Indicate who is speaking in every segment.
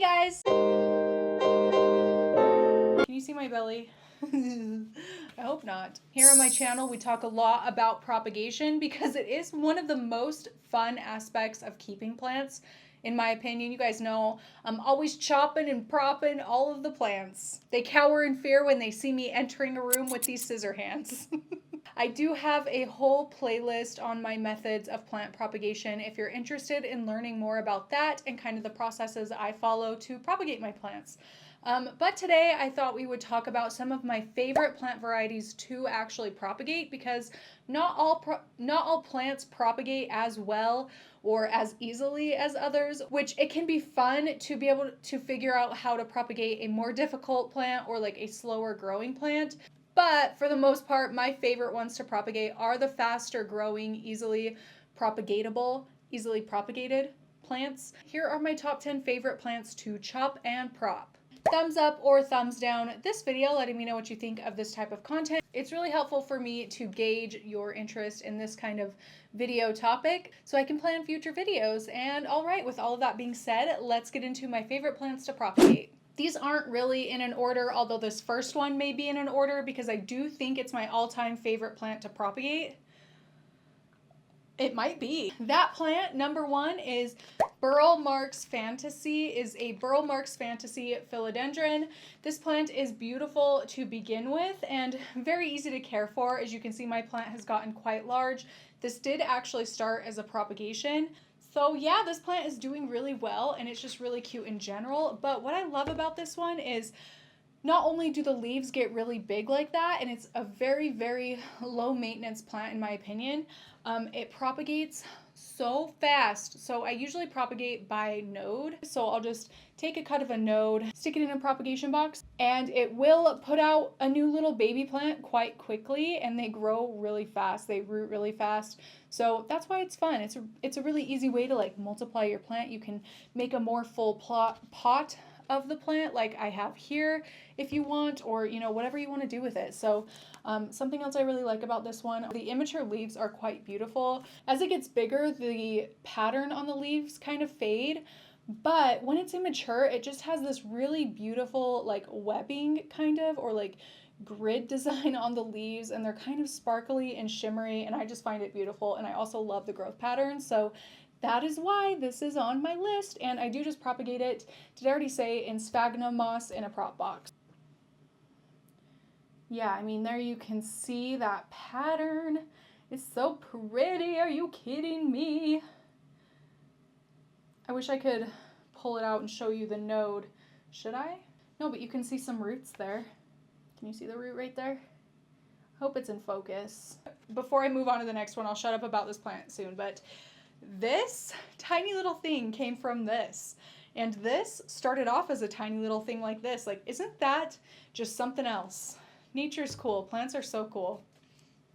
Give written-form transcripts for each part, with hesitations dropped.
Speaker 1: guys! Can you see my belly? I hope not. Here on my channel, we talk a lot about propagation because it is one of the most fun aspects of keeping plants. In my opinion, you guys know I'm always chopping and propping all of the plants. They cower in fear when they see me entering a room with these scissor hands. I do have a whole playlist on my methods of plant propagation if you're interested in learning more about that and kind of the processes I follow to propagate my plants. But today I thought we would talk about some of my favorite plant varieties to actually propagate because not all plants propagate as well or as easily as others, which it can be fun to be able to figure out how to propagate a more difficult plant or like a slower growing plant. But for the most part, my favorite ones to propagate are the faster growing, easily propagated plants. Here are my top 10 favorite plants to chop and prop. Thumbs up or thumbs down this video letting me know what you think of this type of content. It's really helpful for me to gauge your interest in this kind of video topic so I can plan future videos. And all right, with all of that being said, let's get into my favorite plants to propagate. These aren't really in an order, although this first one may be in an order because I do think it's my all-time favorite plant to propagate. It might be. That plant, number one, is burlmarks fantasy, is a burlmarks fantasy philodendron. This plant is beautiful to begin with and very easy to care for. As you can see, my plant has gotten quite large. This did actually start as a propagation. So yeah, this plant is doing really well and it's just really cute in general. But what I love about this one is not only do the leaves get really big like that, and it's a very, very low maintenance plant in my opinion, it propagates so fast. So I usually propagate by node. So I'll just take a cut of a node, stick it in a propagation box, and it will put out a new little baby plant quite quickly, and they grow really fast. They root really fast. So that's why it's fun. It's a really easy way to like multiply your plant. You can make a more full pot of the plant like I have here if you want, or you know, whatever you want to do with it. So something else I really like about this one, the immature leaves are quite beautiful. As it gets bigger, the pattern on the leaves kind of fade, but when it's immature, it just has this really beautiful like webbing kind of, or like grid design on the leaves, and they're kind of sparkly and shimmery, and I just find it beautiful. And I also love the growth pattern, so that is why this is on my list, and I do just propagate it, did I already say, in sphagnum moss in a prop box. Yeah, I mean, there you can see that pattern. It's so pretty, are you kidding me? I wish I could pull it out and show you the node. Should I? No, but you can see some roots there. Can you see the root right there? Hope it's in focus. Before I move on to the next one, I'll shut up about this plant soon, but this tiny little thing came from this, and this started off as a tiny little thing like this. Like, isn't that just something else? Nature's cool. Plants are so cool.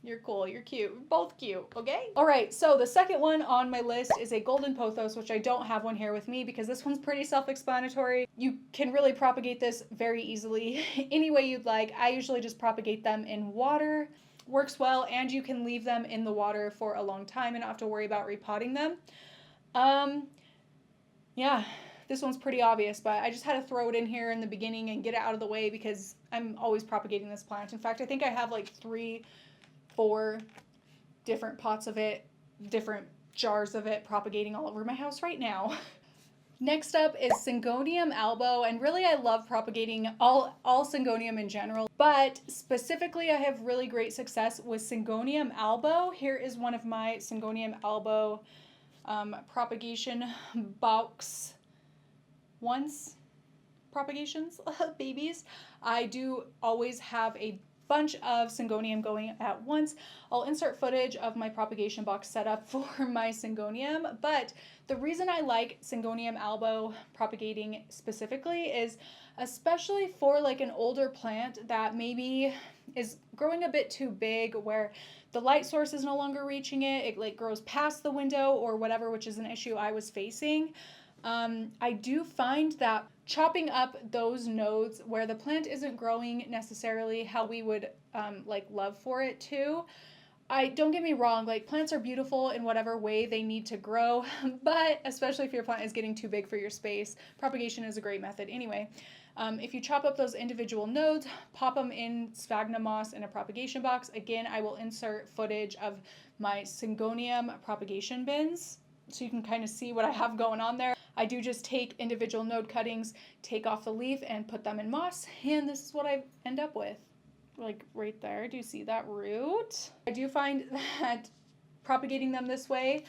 Speaker 1: You're cool. You're cute. We're both cute. Okay? All right. So the second one on my list is a golden pothos, which I don't have one here with me because this one's pretty self-explanatory. You can really propagate this very easily any way you'd like. I usually just propagate them in water. Works well, and you can leave them in the water for a long time and not have to worry about repotting them. Yeah, this one's pretty obvious, but I just had to throw it in here in the beginning and get it out of the way because I'm always propagating this plant. In fact, I think I have like 3-4 different pots of it, different jars of it propagating all over my house right now. Next up is syngonium albo, and really I love propagating all syngonium in general, but specifically I have really great success with syngonium albo. Here is one of my syngonium albo propagation box propagations, babies. I do always have a bunch of syngonium going at once. I'll insert footage of my propagation box setup for my syngonium, but the reason I like syngonium albo propagating specifically is especially for like an older plant that maybe is growing a bit too big where the light source is no longer reaching it, it like grows past the window or whatever, which is an issue I was facing. I do find that chopping up those nodes where the plant isn't growing necessarily how we would like love for it to, don't get me wrong, like plants are beautiful in whatever way they need to grow, but especially if your plant is getting too big for your space, propagation is a great method anyway. If you chop up those individual nodes, pop them in sphagnum moss in a propagation box. Again, I will insert footage of my syngonium propagation bins so you can kind of see what I have going on there. I do just take individual node cuttings, take off the leaf, and put them in moss, and this is what I end up with. Like right there, do you see that root? I do find that propagating them this way,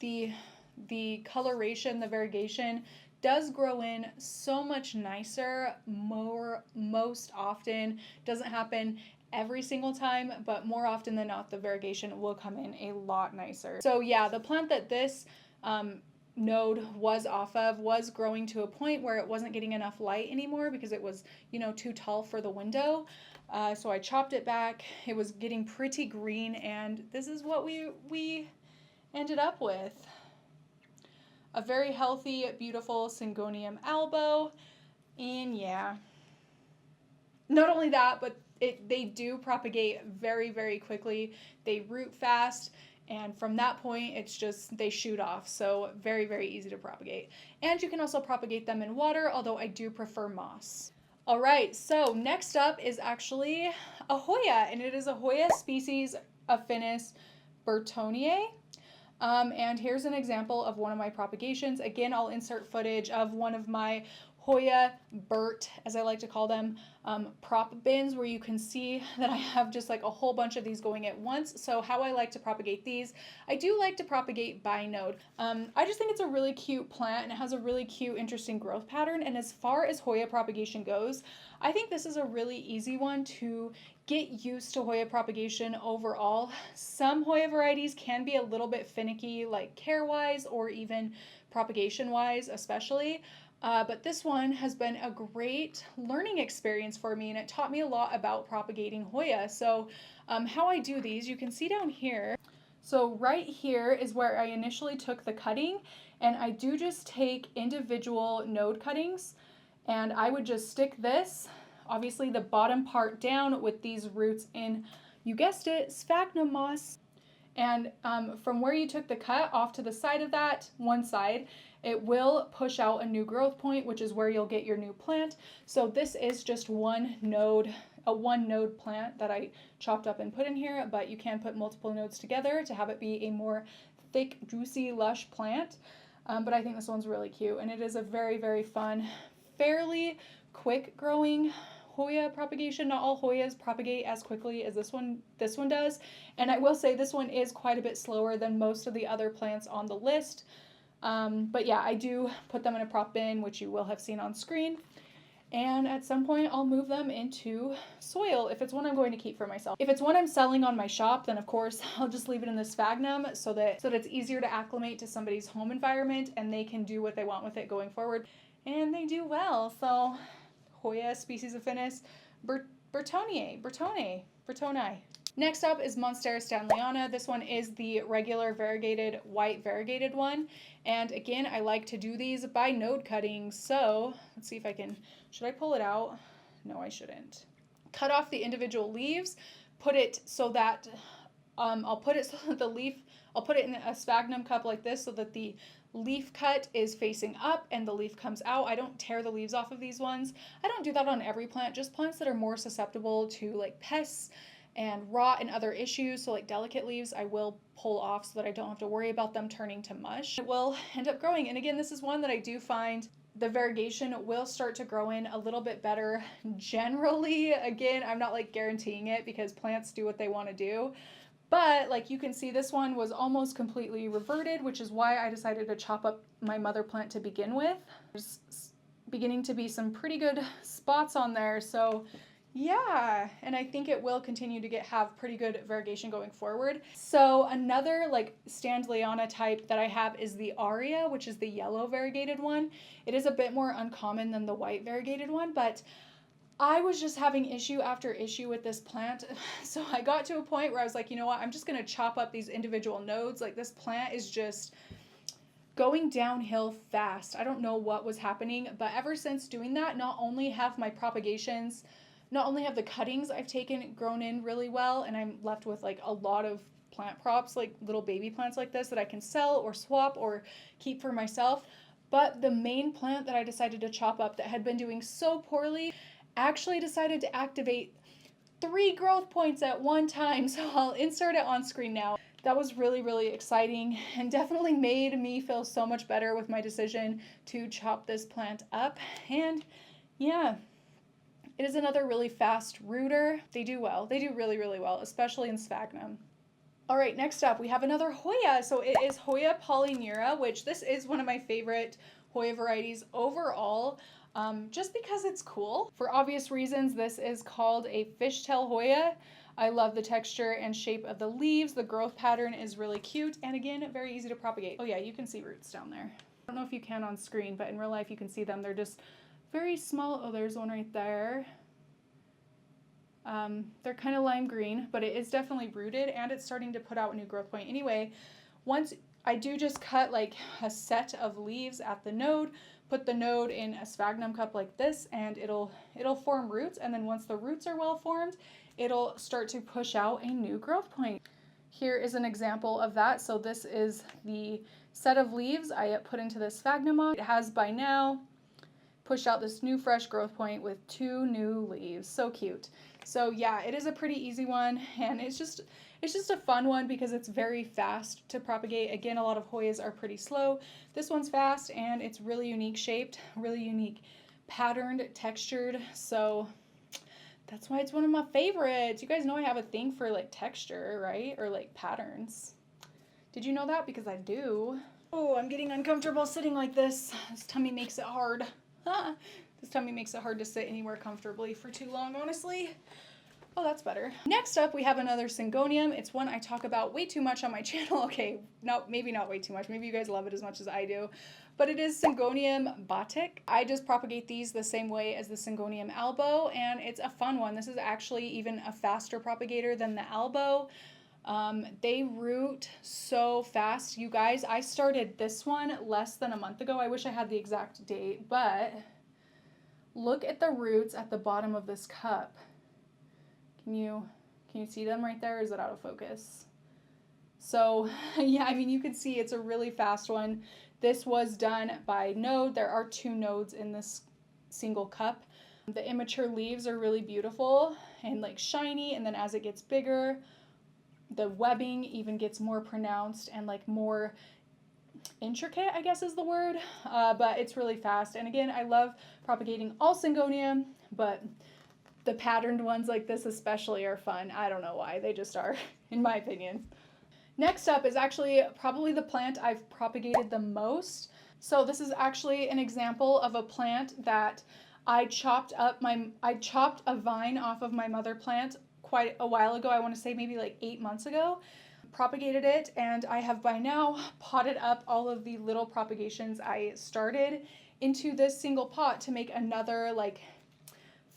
Speaker 1: the coloration, the variegation does grow in so much nicer most often. Doesn't happen every single time, but more often than not, the variegation will come in a lot nicer. So yeah, the plant that this node was off of was growing to a point where it wasn't getting enough light anymore because it was, you know, too tall for the window. So I chopped it back. It was getting pretty green, and this is what we ended up with. A very healthy, beautiful syngonium albo. And yeah, not only that, but they do propagate very, very quickly. They root fast. And from that point, it's just, they shoot off. So very, very easy to propagate. And you can also propagate them in water, although I do prefer moss. All right, so next up is actually a hoya, and it is a hoya species affinis Burtoniae. And here's an example of one of my propagations. Again, I'll insert footage of one of my hoya, Burt, as I like to call them, prop bins where you can see that I have just like a whole bunch of these going at once. So how I like to propagate these, I do like to propagate by node. I just think it's a really cute plant and it has a really cute, interesting growth pattern. And as far as hoya propagation goes, I think this is a really easy one to get used to hoya propagation overall. Some hoya varieties can be a little bit finicky, like care-wise or even propagation-wise especially. But this one has been a great learning experience for me, and it taught me a lot about propagating hoya. So how I do these, you can see down here. So right here is where I initially took the cutting, and I do just take individual node cuttings, and I would just stick this, obviously the bottom part down with these roots in, you guessed it, sphagnum moss. And from where you took the cut off to the side of that, one side, it will push out a new growth point, which is where you'll get your new plant. So this is just one node, a one node plant that I chopped up and put in here, but you can put multiple nodes together to have it be a more thick, juicy, lush plant. But I think this one's really cute, and it is a very, very fun, fairly quick growing hoya propagation. Not all hoyas propagate as quickly as this one does, and I will say this one is quite a bit slower than most of the other plants on the list. But yeah, I do put them in a prop bin, which you will have seen on screen, and at some point I'll move them into soil if it's one I'm going to keep for myself. If it's one I'm selling on my shop, then of course I'll just leave it in the sphagnum so that it's easier to acclimate to somebody's home environment and they can do what they want with it going forward, and they do well. So Hoya species affinis Burtoniae. Next up is Monstera stanleyana. This one is the regular variegated, white variegated one. And again, I like to do these by node cutting. So let's see if I can, should I pull it out? No, I shouldn't. Cut off the individual leaves, put it so that, I'll put it in a sphagnum cup like this so that the leaf cut is facing up and the leaf comes out. I don't tear the leaves off of these ones. I don't do that on every plant, just plants that are more susceptible to like pests and rot and other issues. So like delicate leaves, I will pull off so that I don't have to worry about them turning to mush. It will end up growing. And again, this is one that I do find the variegation will start to grow in a little bit better generally. Again, I'm not like guaranteeing it because plants do what they want to do. But like you can see, this one was almost completely reverted, which is why I decided to chop up my mother plant to begin with. There's beginning to be some pretty good spots on there. So yeah, and I think it will continue to have pretty good variegation going forward. So another like stanleyana type that I have is the aria, which is the yellow variegated one. It is a bit more uncommon than the white variegated one, but I was just having issue after issue with this plant. So I got to a point where I was like, you know what, I'm just gonna chop up these individual nodes. Like this plant is just going downhill fast. I don't know what was happening, but ever since doing that, not only have my propagations not only have the cuttings I've taken grown in really well, and I'm left with like a lot of plant props, like little baby plants like this that I can sell or swap or keep for myself, but the main plant that I decided to chop up that had been doing so poorly actually decided to activate 3 growth points at one time. So I'll insert it on screen now. That was really, really exciting and definitely made me feel so much better with my decision to chop this plant up. And yeah, it is another really fast rooter. They do well. They do really, really well, especially in sphagnum. All right, next up, we have another Hoya. So it is Hoya polyneura, which this is one of my favorite Hoya varieties overall, just because it's cool. For obvious reasons, this is called a fishtail Hoya. I love the texture and shape of the leaves. The growth pattern is really cute, and again, very easy to propagate. Oh yeah, you can see roots down there. I don't know if you can on screen, but in real life you can see them. They're just very small. Oh, there's one right there. They're kind of lime green, but it is definitely rooted, and it's starting to put out a new growth point. Anyway, once I do just cut like a set of leaves at the node, put the node in a sphagnum cup like this, and it'll form roots, and then once the roots are well formed, it'll start to push out a new growth point. Here is an example of that. So this is the set of leaves I put into the sphagnum. It has by now pushed out this new fresh growth point with 2 new leaves. So cute. So yeah, it is a pretty easy one, and it's just a fun one because it's very fast to propagate. Again, a lot of Hoyas are pretty slow. This one's fast, and it's really unique shaped, really unique patterned, textured. So that's why it's one of my favorites. You guys know I have a thing for like texture, right? Or like patterns. Did you know that? Because I do. Oh, I'm getting uncomfortable sitting like this. This tummy makes it hard. This tummy makes it hard to sit anywhere comfortably for too long, honestly. Oh, that's better. Next up, we have another syngonium. It's one I talk about way too much on my channel. Okay, no, maybe not way too much. Maybe you guys love it as much as I do. But it is syngonium bottick. I just propagate these the same way as the syngonium albo, and it's a fun one. This is actually even a faster propagator than the albo. They root so fast. You guys, I started this one less than a month ago. I wish I had the exact date, but look at the roots at the bottom of this cup. Can you see them right there? Or is it out of focus? So yeah, I mean, you can see it's a really fast one. This was done by node. There are 2 nodes in this single cup. The immature leaves are really beautiful and like shiny, and then as it gets bigger, the webbing even gets more pronounced and like more intricate, I guess is the word, but it's really fast. And again, I love propagating all syngonium, but the patterned ones like this especially are fun. I don't know why, they just are, in my opinion. Next up is actually probably the plant I've propagated the most. So this is actually an example of a plant that I chopped a vine off of my mother plant quite a while ago. I want to say maybe like 8 months ago. Propagated it, and I have by now potted up all of the little propagations I started into this single pot to make another like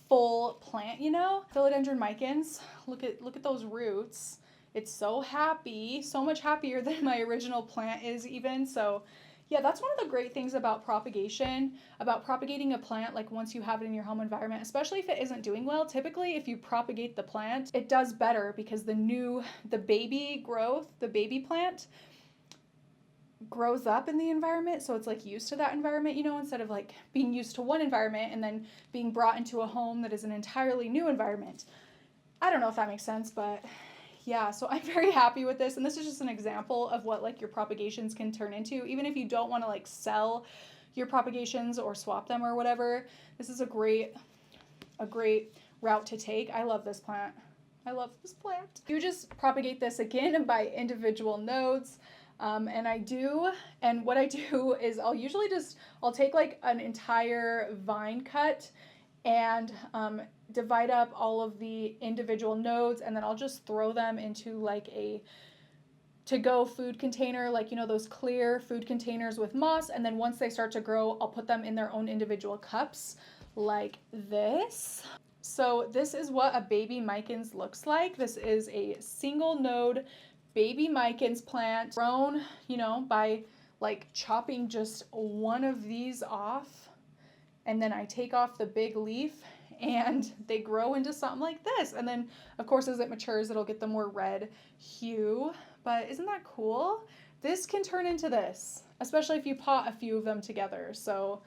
Speaker 1: full plant, you know? Philodendron mikins, look at those roots. It's so happy, so much happier than my original plant is even. So yeah, that's one of the great things about propagation, about propagating a plant, like once you have it in your home environment, especially if it isn't doing well. Typically, if you propagate the plant, it does better because the baby plant grows up in the environment. So it's like used to that environment, you know, instead of like being used to one environment and then being brought into a home that is an entirely new environment. I don't know if that makes sense, but yeah, so I'm very happy with this, and this is just an example of what like your propagations can turn into. Even if you don't want to like sell your propagations or swap them or whatever, this is a great route to take. I love this plant. I love this plant. You just propagate this again by individual nodes, and what I do is I'll take like an entire vine cut and divide up all of the individual nodes, and then I'll just throw them into like a to-go food container, like, you know, those clear food containers with moss, and then once they start to grow, I'll put them in their own individual cups like this. So this is what a baby mikins looks like. This is a single node baby mikins plant grown, you know, by like chopping just one of these off, and then I take off the big leaf and they grow into something like this. And then, of course, as it matures, it'll get the more red hue. But isn't that cool? This can turn into this, especially if you pot a few of them together. So,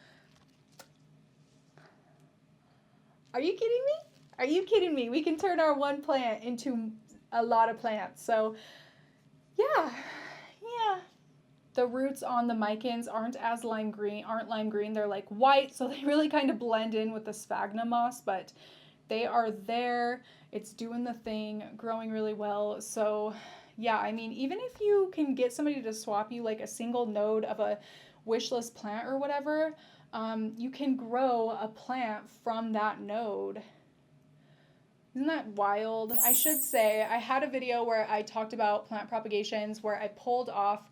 Speaker 1: are you kidding me? Are you kidding me? We can turn our one plant into a lot of plants. So, yeah. The roots on the mikins aren't lime green. They're like white, so they really kind of blend in with the sphagnum moss, but they are there. It's doing the thing, growing really well. So yeah, I mean, even if you can get somebody to swap you like a single node of a wish list plant or whatever, you can grow a plant from that node. Isn't that wild? I should say, I had a video where I talked about plant propagations where I pulled off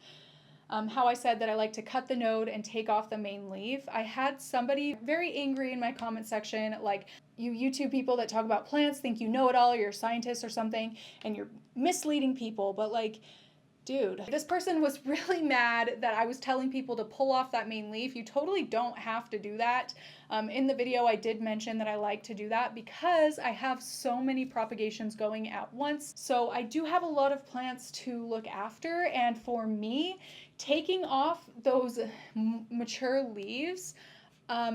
Speaker 1: how I said that I like to cut the node and take off the main leaf. I had somebody very angry in my comment section, like, you YouTube people that talk about plants think you know it all, you're a scientist or something, and you're misleading people. But like, dude, this person was really mad that I was telling people to pull off that main leaf. You totally don't have to do that. In the video, I did mention that I like to do that because I have so many propagations going at once. So I do have a lot of plants to look after. And for me, taking off those mature leaves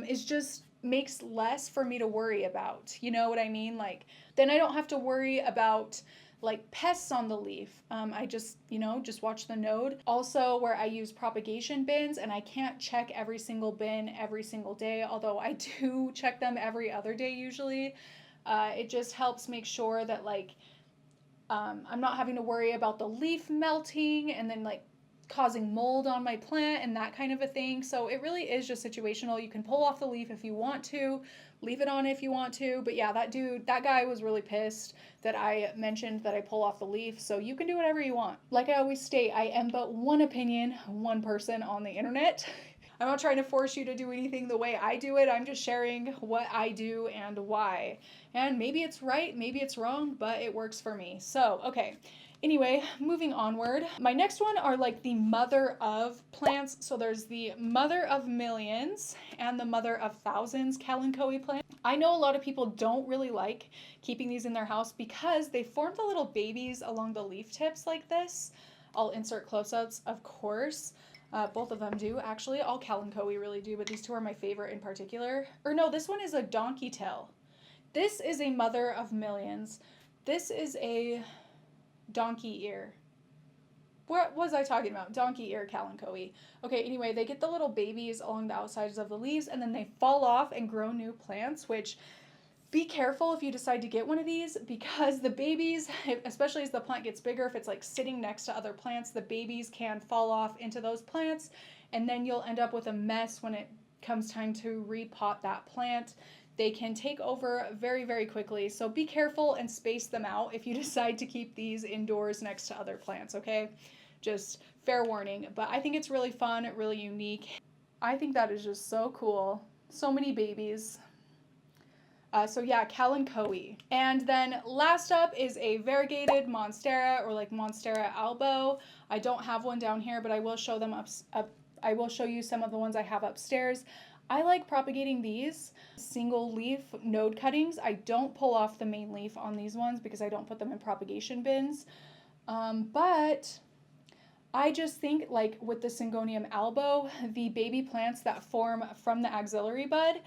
Speaker 1: is just makes less for me to worry about. You know what I mean? Like, then I don't have to worry about like pests on the leaf. I just, just watch the node. Also, where I use propagation bins, and I can't check every single bin every single day, although I do check them every other day usually. It just helps make sure that like I'm not having to worry about the leaf melting and then like causing mold on my plant and that kind of a thing. So it really is just situational. You can pull off the leaf if you want to, leave it on if you want to. But yeah, that guy was really pissed that I mentioned that I pull off the leaf. So you can do whatever you want. Like I always state, I am but one opinion, one person on the internet. I'm not trying to force you to do anything the way I do it. I'm just sharing what I do and why. And maybe it's right, maybe it's wrong, but it works for me. So, okay. Anyway, moving onward. My next one are like the mother of plants. So there's the mother of millions and the mother of thousands kalanchoe plant. I know a lot of people don't really like keeping these in their house because they form the little babies along the leaf tips like this. I'll insert close-ups, of course. Both of them do, actually. All kalanchoe really do, but these two are my favorite in particular. Or no, this one is a donkey tail. This is a mother of millions. This is a donkey ear. What was I talking about? Donkey ear kalanchoe. Okay, anyway, they get the little babies along the outsides of the leaves and then they fall off and grow new plants, which be careful if you decide to get one of these because the babies, especially as the plant gets bigger, if it's like sitting next to other plants, the babies can fall off into those plants and then you'll end up with a mess when it comes time to repot that plant. They can take over very, very quickly. So be careful and space them out if you decide to keep these indoors next to other plants, okay? Just fair warning. But I think it's really fun, really unique. I think that is just so cool. So many babies. So yeah, kalanchoe. And then last up is a variegated monstera or like monstera albo. I don't have one down here, but I will show them I will show you some of the ones I have upstairs. I like propagating these single leaf node cuttings. I don't pull off the main leaf on these ones because I don't put them in propagation bins. But I just think like with the syngonium albo, the baby plants that form from the axillary bud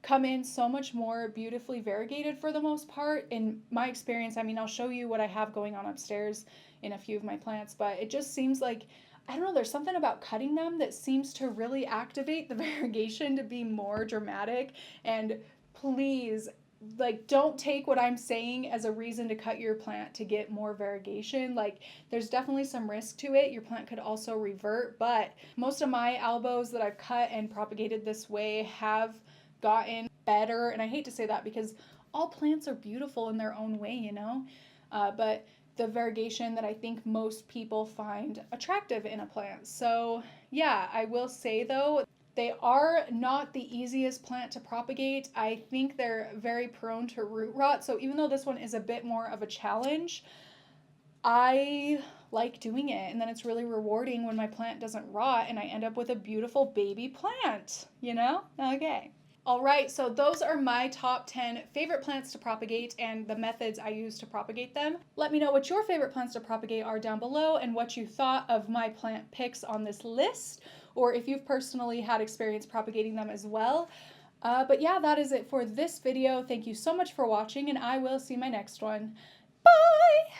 Speaker 1: come in so much more beautifully variegated for the most part. In my experience, I mean, I'll show you what I have going on upstairs in a few of my plants, but it just seems like I don't know, there's something about cutting them that seems to really activate the variegation to be more dramatic. And please, like, don't take what I'm saying as a reason to cut your plant to get more variegation. Like, there's definitely some risk to it. Your plant could also revert, but most of my albos that I've cut and propagated this way have gotten better. And I hate to say that because all plants are beautiful in their own way, but the variegation that I think most people find attractive in a plant. So yeah, I will say though, they are not the easiest plant to propagate. I think they're very prone to root rot. So even though this one is a bit more of a challenge, I like doing it. And then it's really rewarding when my plant doesn't rot and I end up with a beautiful baby plant, Okay. All right, so those are my top 10 favorite plants to propagate and the methods I use to propagate them. Let me know what your favorite plants to propagate are down below and what you thought of my plant picks on this list, or if you've personally had experience propagating them as well. But yeah, that is it for this video. Thank you so much for watching, and I will see you in my next one. Bye!